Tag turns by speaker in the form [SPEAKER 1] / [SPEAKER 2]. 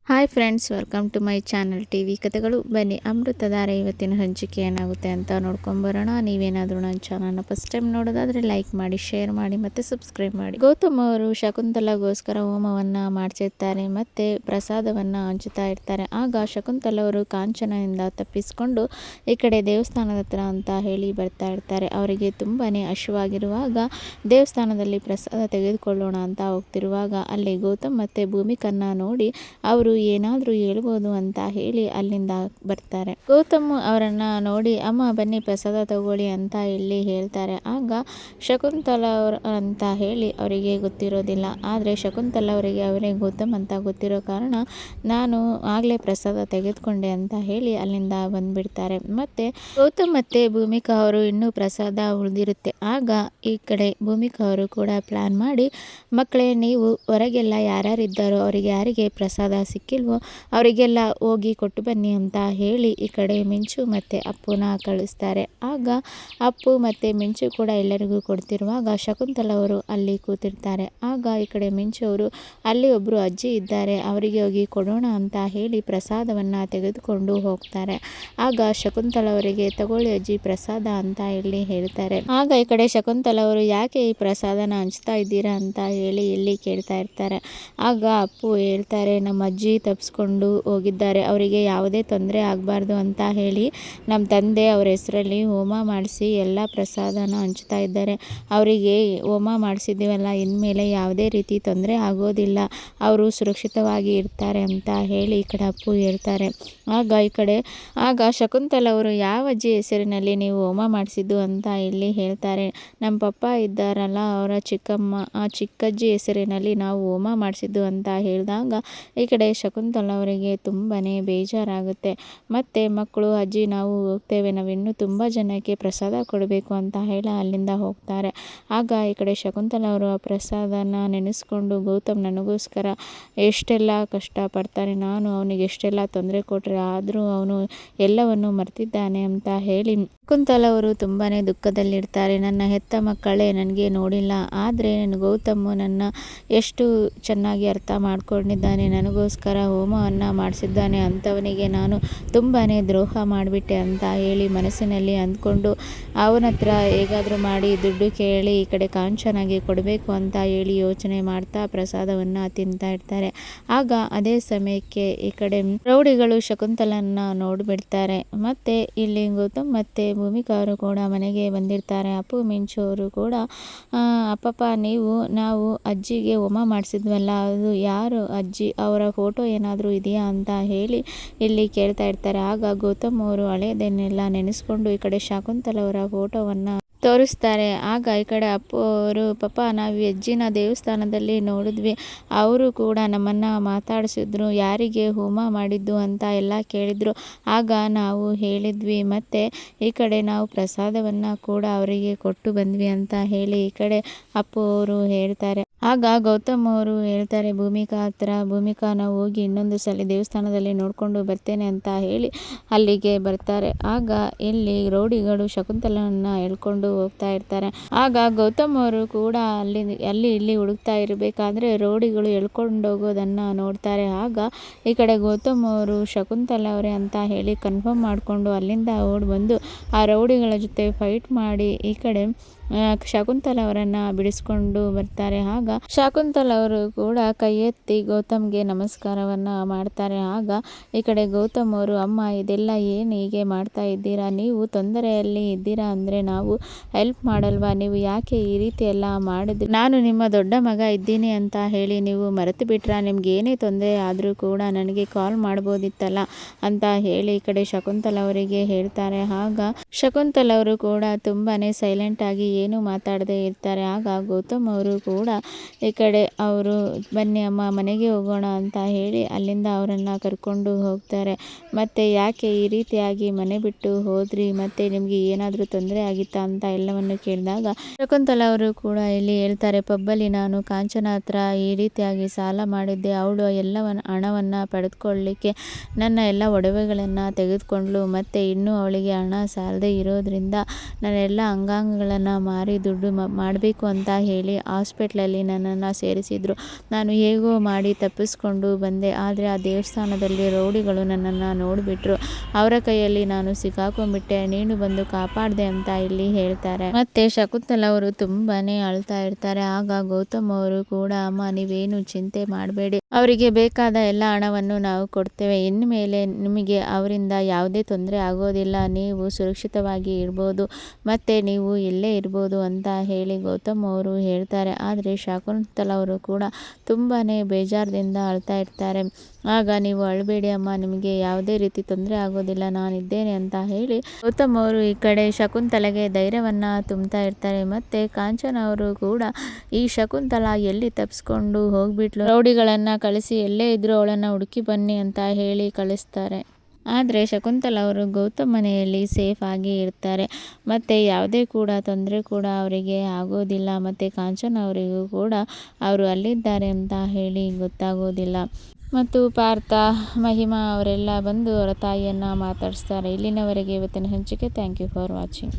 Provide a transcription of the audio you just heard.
[SPEAKER 1] Hi friends, welcome to my channel TV ಕಥೆಗಳು. ಬನ್ನಿ, ಅಮೃತಧಾರೆ ಇವತ್ತಿನ ಹಂಚಿಕೆ ಏನಾಗುತ್ತೆ ಅಂತ ನೋಡ್ಕೊಂಬರೋಣ. ನೀವೇನಾದರೂ ನನ್ನ ಚಾನಲ್ನ ಫಸ್ಟ್ ಟೈಮ್ ನೋಡೋದಾದರೆ ಲೈಕ್ ಮಾಡಿ, ಶೇರ್ ಮಾಡಿ ಮತ್ತು ಸಬ್ಸ್ಕ್ರೈಬ್ ಮಾಡಿ. ಗೌತಮ್ ಅವರು ಶಕುಂತಲಾಗೋಸ್ಕರ ಹೋಮವನ್ನು ಮಾಡಿಸಿರ್ತಾರೆ ಮತ್ತು ಪ್ರಸಾದವನ್ನು ಹಂಚುತ್ತಾ ಇರ್ತಾರೆ. ಆಗ ಶಕುಂತಲ ಅವರು ಕಾಂಚನದಿಂದ ತಪ್ಪಿಸಿಕೊಂಡು ಈ ಕಡೆ ದೇವಸ್ಥಾನದ ಹತ್ರ ಅಂತ ಹೇಳಿ ಬರ್ತಾ ಇರ್ತಾರೆ. ಅವರಿಗೆ ತುಂಬಾ ಹಸಿವಾಗಿರುವಾಗ ದೇವಸ್ಥಾನದಲ್ಲಿ ಪ್ರಸಾದ ತೆಗೆದುಕೊಳ್ಳೋಣ ಅಂತ ಹೋಗ್ತಿರುವಾಗ ಅಲ್ಲಿ ಗೌತಮ್ ಮತ್ತು ಭೂಮಿಕನ್ನ ನೋಡಿ ಅವರು ಏನಾದರೂ ಹೇಳ್ಬೋದು ಅಂತ ಹೇಳಿ ಅಲ್ಲಿಂದ ಬರ್ತಾರೆ. ಗೌತಮ್ ಅವರನ್ನ ನೋಡಿ ಅಮ್ಮ ಬನ್ನಿ ಪ್ರಸಾದ ತಗೊಳ್ಳಿ ಅಂತ ಇಲ್ಲಿ ಹೇಳ್ತಾರೆ. ಆಗ ಶಕುಂತಲ ಅವರು ಅಂತ ಹೇಳಿ ಅವರಿಗೆ ಗೊತ್ತಿರೋದಿಲ್ಲ. ಆದರೆ ಶಕುಂತಲ ಅವರಿಗೆ ಅವರೇ ಗೌತಮ್ ಅಂತ ಗೊತ್ತಿರೋ ಕಾರಣ ನಾನು ಆಗಲೇ ಪ್ರಸಾದ ತೆಗೆದುಕೊಂಡೆ ಅಂತ ಹೇಳಿ ಅಲ್ಲಿಂದ ಬಂದ್ಬಿಡ್ತಾರೆ. ಮತ್ತೆ ಗೌತಮ್ ಮತ್ತೆ ಭೂಮಿಕಾ ಅವರು ಇನ್ನೂ ಪ್ರಸಾದ ಉಳಿದಿರುತ್ತೆ. ಆಗ ಈ ಕಡೆ ಭೂಮಿಕಾ ಅವರು ಕೂಡ ಪ್ಲಾನ್ ಮಾಡಿ, ಮಕ್ಕಳೇ ನೀವು ಹೊರಗೆಲ್ಲ ಯಾರ್ಯಾರಿದ್ದಾರೋ ಅವರಿಗೆ ಯಾರಿಗೆ ಪ್ರಸಾದ ಸಿಕ್ಕಿಲ್ವೋ ಅವರಿಗೆಲ್ಲ ಹೋಗಿ ಕೊಟ್ಟು ಬನ್ನಿ ಅಂತ ಹೇಳಿ ಈ ಕಡೆ ಮಿಂಚು ಮತ್ತು ಅಪ್ಪುನ ಕಳಿಸ್ತಾರೆ. ಆಗ ಅಪ್ಪು ಮತ್ತು ಮಿಂಚು ಕೂಡ ಎಲ್ಲರಿಗೂ ಕೊಡ್ತಿರುವಾಗ ಶಕುಂತಲ ಅವರು ಅಲ್ಲಿ ಕೂತಿರ್ತಾರೆ. ಆಗ ಈ ಕಡೆ ಮಿಂಚು ಅವರು ಅಲ್ಲಿ ಒಬ್ಬರು ಅಜ್ಜಿ ಇದ್ದಾರೆ, ಅವರಿಗೆ ಹೋಗಿ ಕೊಡೋಣ ಅಂತ ಹೇಳಿ ಪ್ರಸಾದವನ್ನು ತೆಗೆದುಕೊಂಡು ಹೋಗ್ತಾರೆ. ಆಗ ಶಕುಂತಲ ಅವರಿಗೆ ತಗೊಳ್ಳಿ ಅಜ್ಜಿ ಪ್ರಸಾದ ಅಂತ ಇಲ್ಲಿ ಹೇಳ್ತಾರೆ. ಆಗ ಈ ಕಡೆ ಶಕುಂತಲ ಅವರು ಯಾಕೆ ಈ ಪ್ರಸಾದನ ಹಂಚ್ತಾ ಇದ್ದೀರಾ ಅಂತ ಹೇಳಿ ಇಲ್ಲಿ ಕೇಳ್ತಾ ಇರ್ತಾರೆ. ಆಗ ಅಪ್ಪು ಹೇಳ್ತಾರೆ, ನಮ್ಮ ಅಜ್ಜಿ ತಪ್ಪಿಸ್ಕೊಂಡು ಹೋಗಿದ್ದಾರೆ, ಅವರಿಗೆ ಯಾವುದೇ ತೊಂದರೆ ಆಗಬಾರ್ದು ಅಂತ ಹೇಳಿ ನಮ್ಮ ತಂದೆ ಅವರ ಹೆಸರಲ್ಲಿ ಹೋಮ ಮಾಡಿಸಿ ಎಲ್ಲ ಪ್ರಸಾದನ ಹಂಚ್ತಾ ಇದ್ದಾರೆ. ಅವರಿಗೆ ಹೋಮ ಮಾಡಿಸಿದ್ದೀವಲ್ಲ, ಇನ್ಮೇಲೆ ಯಾವುದೇ ರೀತಿ ತೊಂದರೆ ಆಗೋದಿಲ್ಲ, ಅವರು ಸುರಕ್ಷಿತವಾಗಿ ಇರ್ತಾರೆ ಅಂತ ಹೇಳಿ ಈ ಕಡೆ ಅಪ್ಪು ಹೇಳ್ತಾರೆ. ಆಗ ಶಕುಂತಲ ಅವರು ಯಾವ ಅಜ್ಜಿ ಹೆಸರಿನಲ್ಲಿ ನೀವು ಹೋಮ ಮಾಡಿಸಿದ್ದು ಅಂತ ಇಲ್ಲಿ ಹೇಳ್ತಾರೆ. ನಮ್ಮ ಪಪ್ಪ ಇದ್ದಾರಲ್ಲ ಅವರ ಚಿಕ್ಕಮ್ಮ, ಆ ಚಿಕ್ಕಜ್ಜಿ ಹೆಸರಿನಲ್ಲಿ ನಾವು ಹೋಮ ಮಾಡಿಸಿದ್ದು ಅಂತ ಹೇಳಿದಾಗ ಈ ಕಡೆ ಶಕುಂತಲ ಅವರಿಗೆ ತುಂಬಾ ಬೇಜಾರಾಗುತ್ತೆ. ಮತ್ತು ಮಕ್ಕಳು ಅಜ್ಜಿ ನಾವು ಹೋಗ್ತೇವೆ, ನಾವಿನ್ನೂ ತುಂಬ ಜನಕ್ಕೆ ಪ್ರಸಾದ ಕೊಡಬೇಕು ಅಂತ ಹೇಳಿ ಅಲ್ಲಿಂದ ಹೋಗ್ತಾರೆ. ಆಗ ಈ ಕಡೆ ಶಕುಂತಲ ಅವರು ಆ ಪ್ರಸಾದನ ನೆನೆಸ್ಕೊಂಡು ಗೌತಮ್ ನನಗೋಸ್ಕರ ಎಷ್ಟೆಲ್ಲ ಕಷ್ಟಪಡ್ತಾನೆ, ನಾನು ಅವನಿಗೆ ಎಷ್ಟೆಲ್ಲ ತೊಂದರೆ ಕೊಟ್ಟರೆ ಆದರೂ ಅವನು ಎಲ್ಲವನ್ನು ಮರ್ತಿದ್ದಾನೆ ಅಂತ ಹೇಳಿ ಶಕುಂತಲ ಅವರು ತುಂಬಾ ದುಃಖದಲ್ಲಿರ್ತಾರೆ. ನನ್ನ ಹೆತ್ತ ಮಕ್ಕಳೇ ನನಗೆ ನೋಡಿಲ್ಲ, ಆದರೆ ಗೌತಮ್ ನನ್ನ ಎಷ್ಟು ಚೆನ್ನಾಗಿ ಅರ್ಥ ಮಾಡ್ಕೊಂಡಿದ್ದಾನೆ, ನನಗೋಸ್ಕರ ಹೋಮವನ್ನು ಮಾಡಿಸಿದ್ದಾನೆ, ಅಂಥವನಿಗೆ ನಾನು ತುಂಬಾ ದ್ರೋಹ ಮಾಡಿಬಿಟ್ಟೆ ಅಂತ ಹೇಳಿ ಮನಸ್ಸಿನಲ್ಲಿ ಅಂದ್ಕೊಂಡು ಅವನ ಹತ್ರ ಹೇಗಾದರೂ ಮಾಡಿ ದುಡ್ಡು ಕೇಳಿ ಈ ಕಡೆ ಕಾಂಚನಾಗಿ ಕೊಡಬೇಕು ಅಂತ ಹೇಳಿ ಯೋಚನೆ ಮಾಡ್ತಾ ಪ್ರಸಾದವನ್ನು ತಿಂತಾ ಇರ್ತಾರೆ. ಆಗ ಅದೇ ಸಮಯಕ್ಕೆ ಈ ಕಡೆ ರೌಡಿಗಳು ಶಕುಂತಲನ್ನ ನೋಡಿಬಿಡ್ತಾರೆ. ಮತ್ತು ಇಲ್ಲಿ ಗೌತಮ್ ಮತ್ತು ಭೂಮಿಕಾ ಅವರು ಕೂಡ ಮನೆಗೆ ಬಂದಿರ್ತಾರೆ. ಅಪ್ಪು ಮಿಂಚು ಅವರು ಕೂಡ ಅಪ್ಪಪ್ಪ ನಾವು ಅಜ್ಜಿಗೆ ಹೋಮ ಮಾಡಿಸಿದ್ವಲ್ಲ, ಅದು ಯಾರು ಅಜ್ಜಿ, ಅವರ ಫೋಟೋ ಏನಾದರೂ ಇದೆಯಾ ಅಂತ ಹೇಳಿ ಇಲ್ಲಿ ಕೇಳ್ತಾ ಇರ್ತಾರೆ. ಆಗ ಗೌತಮ್ ಅವರು ಹಳೆಯದನ್ನೆಲ್ಲ ನೆನೆಸ್ಕೊಂಡು ಈ ಕಡೆ ಶಕುಂತಲ ಅವರ ಫೋಟೋವನ್ನು ತೋರಿಸ್ತಾರೆ. ಆಗ ಈ ಕಡೆ ಅಪ್ಪು ಅವರು ಪಾಪ ನಾವು ಅಜ್ಜಿನ ದೇವಸ್ಥಾನದಲ್ಲಿ ನೋಡಿದ್ವಿ, ಅವರು ಕೂಡ ನಮ್ಮನ್ನು ಮಾತಾಡಿಸಿದ್ರು, ಯಾರಿಗೆ ಹೋಮ ಮಾಡಿದ್ದು ಅಂತ ಎಲ್ಲ ಕೇಳಿದ್ರು. ಆಗ ನಾವು ಹೇಳಿದ್ವಿ, ಮತ್ತು ಈ ಕಡೆ ನಾವು ಪ್ರಸಾದವನ್ನು ಕೂಡ ಅವರಿಗೆ ಕೊಟ್ಟು ಬಂದ್ವಿ ಅಂತ ಹೇಳಿ ಈ ಕಡೆ ಅಪ್ಪು ಅವರು ಹೇಳ್ತಾರೆ. ಆಗ ಗೌತಮ್ ಅವರು ಹೇಳ್ತಾರೆ ಭೂಮಿಕಾ ಹತ್ರ, ಭೂಮಿಕಾ ನಾವು ಹೋಗಿ ಇನ್ನೊಂದು ಸಲ ದೇವಸ್ಥಾನದಲ್ಲಿ ನೋಡಿಕೊಂಡು ಬರ್ತೇನೆ ಅಂತ ಹೇಳಿ ಅಲ್ಲಿಗೆ ಬರ್ತಾರೆ. ಆಗ ಇಲ್ಲಿ ರೌಡಿಗಳು ಶಕುಂತಲನ್ನ ಎಳ್ಕೊಂಡು ಹೋಗ್ತಾ ಇರ್ತಾರೆ. ಆಗ ಗೌತಮ್ ಅವರು ಕೂಡ ಅಲ್ಲಿ ಇಲ್ಲಿ ಹುಡುಕ್ತಾ ಇರಬೇಕಾದ್ರೆ ರೌಡಿಗಳು ಎಳ್ಕೊಂಡು ಹೋಗೋದನ್ನು ನೋಡ್ತಾರೆ. ಆಗ ಈ ಕಡೆ ಗೌತಮ್ ಅವರು ಶಕುಂತಲ ಅವರೇ ಅಂತ ಹೇಳಿ ಕನ್ಫರ್ಮ್ ಮಾಡಿಕೊಂಡು ಅಲ್ಲಿಂದ ಓಡಿ ಬಂದು ಆ ರೌಡಿಗಳ ಜೊತೆ ಫೈಟ್ ಮಾಡಿ ಈ ಕಡೆ ಶಕುಂತಲ ಅವರನ್ನು ಬಿಡಿಸ್ಕೊಂಡು ಬರ್ತಾರೆ. ಆಗ ಶಕುಂತಲ ಅವರು ಕೂಡ ಕೈ ಎತ್ತಿ ಗೌತಮ್ಗೆ ನಮಸ್ಕಾರವನ್ನು ಮಾಡ್ತಾರೆ. ಆಗ ಈ ಕಡೆ ಗೌತಮ್ ಅವರು, ಅಮ್ಮ ಇದೆಲ್ಲ ಏನು ಹೀಗೆ ಮಾಡ್ತಾ ಇದ್ದೀರಾ, ನೀವು ತೊಂದರೆಯಲ್ಲಿ ಇದ್ದೀರಾ ಅಂದರೆ ನಾವು ಹೆಲ್ಪ್ ಮಾಡಲ್ವಾ, ನೀವು ಯಾಕೆ ಈ ರೀತಿ ಎಲ್ಲ ಮಾಡಿದ್ರಿ, ನಾನು ನಿಮ್ಮ ದೊಡ್ಡ ಮಗ ಇದ್ದೀನಿ ಅಂತ ಹೇಳಿ ನೀವು ಮರೆತು ಬಿಟ್ರಾ, ನಿಮ್ಗೆ ಏನೇ ತೊಂದರೆ ಆದರೂ ಕೂಡ ನನಗೆ ಕಾಲ್ ಮಾಡ್ಬೋದಿತ್ತಲ್ಲ ಅಂತ ಹೇಳಿ ಈ ಕಡೆ ಶಕುಂತಲ ಅವರಿಗೆ ಹೇಳ್ತಾರೆ. ಆಗ ಶಕುಂತಲ ಅವರು ಕೂಡ ತುಂಬಾ ಸೈಲೆಂಟ್ ಆಗಿ ಏನು ಮಾತಾಡದೇ ಇರ್ತಾರೆ. ಆಗ ಗೌತಮ್ ಅವರು ಕೂಡ ಈ ಕಡೆ ಅವರು ಬನ್ನಿ ಅಮ್ಮ ಮನೆಗೆ ಹೋಗೋಣ ಅಂತ ಹೇಳಿ ಅಲ್ಲಿಂದ ಅವರನ್ನು ಕರ್ಕೊಂಡು ಹೋಗ್ತಾರೆ. ಮತ್ತು ಯಾಕೆ ಈ ರೀತಿಯಾಗಿ ಮನೆ ಬಿಟ್ಟು ಹೋದ್ರಿ, ಮತ್ತು ನಿಮಗೆ ಏನಾದರೂ ತೊಂದರೆ ಆಗಿತ್ತಾ ಅಂತ ಎಲ್ಲವನ್ನು ಕೇಳಿದಾಗ ಶಕುಂತಲ ಅವರು ಕೂಡ ಇಲ್ಲಿ ಹೇಳ್ತಾರೆ, ಪಬ್ಬಲ್ಲಿ ನಾನು ಕಾಂಚನ ಹತ್ರ ಈ ರೀತಿಯಾಗಿ ಸಾಲ ಮಾಡಿದ್ದೆ, ಅವಳು ಹಣವನ್ನು ಪಡೆದುಕೊಳ್ಳಲಿಕ್ಕೆ ನನ್ನ ಎಲ್ಲ ಒಡವೆಗಳನ್ನು ತೆಗೆದುಕೊಂಡ್ಳು, ಮತ್ತು ಇನ್ನೂ ಅವಳಿಗೆ ಹಣ ಸಾಲದೇ ಇರೋದ್ರಿಂದ ನನ್ನ ಎಲ್ಲ ಅಂಗಾಂಗಗಳನ್ನು ಮಾರಿ ದುಡ್ಡು ಮಾಡಬೇಕು ಅಂತ ಹೇಳಿ ಹಾಸ್ಪಿಟ್ಲಲ್ಲಿ ನನ್ನನ್ನು ಸೇರಿಸಿದರು. ನಾನು ಹೇಗೋ ಮಾಡಿ ತಪ್ಪಿಸ್ಕೊಂಡು ಬಂದೆ. ಆದರೆ ಆ ದೇವಸ್ಥಾನದಲ್ಲಿ ರೌಡಿಗಳು ನನ್ನನ್ನು ನೋಡಿಬಿಟ್ರು. ಅವರ ಕೈಯಲ್ಲಿ ನಾನು ಸಿಕ್ಕಾಕೊಂಡ್ಬಿಟ್ಟೆ. ನೀನು ಬಂದು ಕಾಪಾಡಿದೆ ಅಂತ ಇಲ್ಲಿ ಹೇಳ್ತಾರೆ. ಮತ್ತೆ ಶಕುಂತಲಾ ಅವರು ತುಂಬಾನೇ ಅಳ್ತಾ ಇರ್ತಾರೆ. ಆಗ ಗೌತಮ್ ಅವರು ಕೂಡ, ಅಮ್ಮ ನೀವೇನು ಚಿಂತೆ ಮಾಡಬೇಡಿ, ಅವರಿಗೆ ಬೇಕಾದ ಎಲ್ಲ ಹಣವನ್ನು ನಾವು ಕೊಡ್ತೇವೆ. ಇನ್ಮೇಲೆ ನಿಮಗೆ ಅವರಿಂದ ಯಾವುದೇ ತೊಂದರೆ ಆಗೋದಿಲ್ಲ, ನೀವು ಸುರಕ್ಷಿತವಾಗಿ ಇರ್ಬೋದು, ಮತ್ತೆ ನೀವು ಇಲ್ಲೇ ಇರ್ಬೋದು ಅಂತ ಹೇಳಿ ಗೌತಮ್ ಅವರು ಹೇಳ್ತಾರೆ. ಆದರೆ ಶಕುಂತಲಾ ಅವರು ಕೂಡ ತುಂಬಾನೇ ಬೇಜಾರದಿಂದ ಅಳ್ತಾ ಇರ್ತಾರೆ. ಆಗ ನೀವು ಅಳಬೇಡಿ ಅಮ್ಮ, ನಿಮಗೆ ಯಾವುದೇ ರೀತಿ ತೊಂದರೆ ಆಗೋದಿಲ್ಲ, ನಾನಿದ್ದೇನೆ ಅಂತ ಹೇಳಿ ಗೌತಮ್ ಅವರು ಈ ಕಡೆ ಶಕುಂತಲೆಗೆ ಧೈರ್ಯವನ್ನ ತುಂಬ್ತಾ ಇರ್ತಾರೆ. ಮತ್ತೆ ಕಾಂಚನ ಅವರು ಕೂಡ ಈ ಶಕುಂತಲಾ ಎಲ್ಲಿ ತಪ್ಪಿಸ್ಕೊಂಡು ಹೋಗ್ಬಿಟ್ಲು, ರೌಡಿಗಳನ್ನ ಕಳಿಸಿ ಎಲ್ಲೇ ಇದ್ರು ಅವಳನ್ನ ಹುಡುಕಿ ಬನ್ನಿ ಅಂತ ಹೇಳಿ ಕಳಿಸ್ತಾರೆ. ಆದರೆ ಶಕುಂತಲಾ ಅವರು ಗೌತಮ್ ಮನೆಯಲ್ಲಿ ಸೇಫ್ ಆಗಿ ಇರ್ತಾರೆ. ಮತ್ತು ಯಾವುದೇ ಕೂಡ ತೊಂದರೆ ಕೂಡ ಅವರಿಗೆ ಆಗೋದಿಲ್ಲ. ಮತ್ತು ಕಾಂಚನ ಅವರಿಗೂ ಕೂಡ ಅವರು ಅಲ್ಲಿದ್ದಾರೆ ಅಂತ ಹೇಳಿ ಗೊತ್ತಾಗೋದಿಲ್ಲ. ಮತ್ತು ಪಾರ್ಥ, ಮಹಿಮಾ ಅವರೆಲ್ಲ ಬಂದು ಅವರ ತಾಯಿಯನ್ನು ಮಾತಾಡಿಸ್ತಾರೆ. ಇಲ್ಲಿನವರೆಗೆ ಇವತ್ತಿನ ಹಂಚಿಕೆ. Thank you for watching.